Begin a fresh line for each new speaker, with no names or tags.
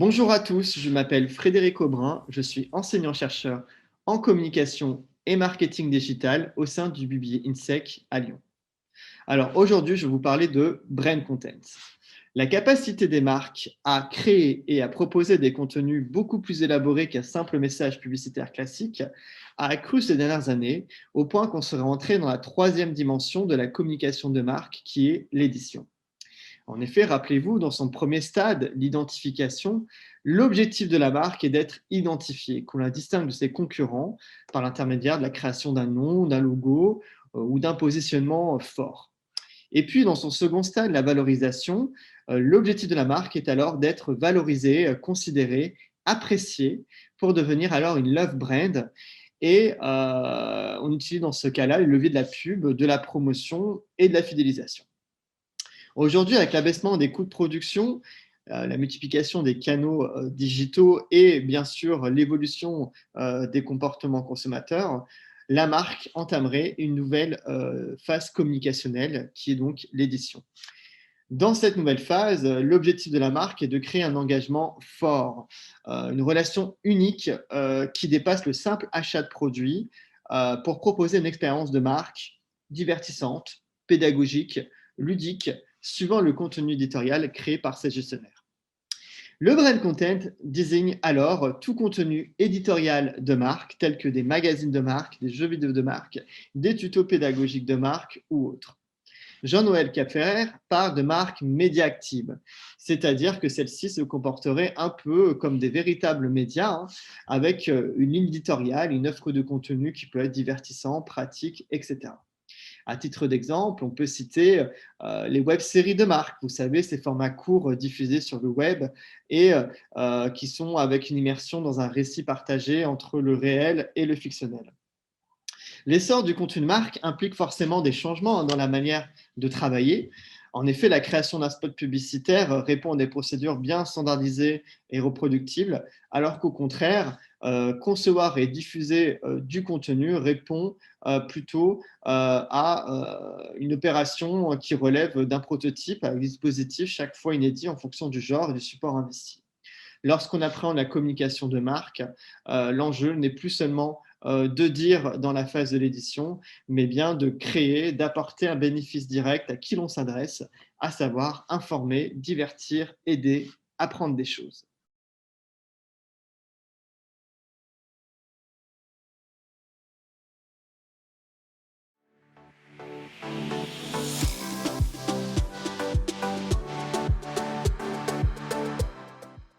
Bonjour à tous, je m'appelle Frédéric Aubrin, je suis enseignant-chercheur en communication et marketing digital au sein du BBA INSEC à Lyon. Alors aujourd'hui, je vais vous parler de brand content. La capacité des marques à créer et à proposer des contenus beaucoup plus élaborés qu'un simple message publicitaire classique a accru ces dernières années au point qu'on serait entré dans la troisième dimension de la communication de marque qui est l'édition. En effet, rappelez-vous, dans son premier stade, l'identification, l'objectif de la marque est d'être identifiée, qu'on la distingue de ses concurrents par l'intermédiaire de la création d'un nom, d'un logo ou d'un positionnement fort. Et puis, dans son second stade, la valorisation, l'objectif de la marque est alors d'être valorisée, considérée, appréciée pour devenir alors une love brand. Et on utilise dans ce cas-là le levier de la pub, de la promotion et de la fidélisation. Aujourd'hui, avec l'abaissement des coûts de production, la multiplication des canaux digitaux et bien sûr l'évolution des comportements consommateurs, la marque entamerait une nouvelle phase communicationnelle qui est donc l'édition. Dans cette nouvelle phase, l'objectif de la marque est de créer un engagement fort, une relation unique qui dépasse le simple achat de produits pour proposer une expérience de marque divertissante, pédagogique, ludique, suivant le contenu éditorial créé par ses gestionnaires. Le brand content désigne alors tout contenu éditorial de marque, tel que des magazines de marque, des jeux vidéo de marque, des tutos pédagogiques de marque ou autres. Jean-Noël Capferrer parle de marques média actives, c'est-à-dire que celles-ci se comporteraient un peu comme des véritables médias, avec une ligne éditoriale, une offre de contenu qui peut être divertissant, pratique, etc. À titre d'exemple, on peut citer les web-séries de marque. Vous savez, ces formats courts diffusés sur le web et qui sont avec une immersion dans un récit partagé entre le réel et le fictionnel. L'essor du contenu de marque implique forcément des changements dans la manière de travailler. En effet, la création d'un spot publicitaire répond à des procédures bien standardisées et reproductibles, alors qu'au contraire, concevoir et diffuser du contenu répond plutôt à une opération qui relève d'un prototype avec des dispositifs chaque fois inédits en fonction du genre et du support investi. Lorsqu'on appréhende la communication de marque, l'enjeu n'est plus seulement de dire dans la phase de l'édition, mais bien de créer, d'apporter un bénéfice direct à qui l'on s'adresse, à savoir informer, divertir, aider, apprendre des choses.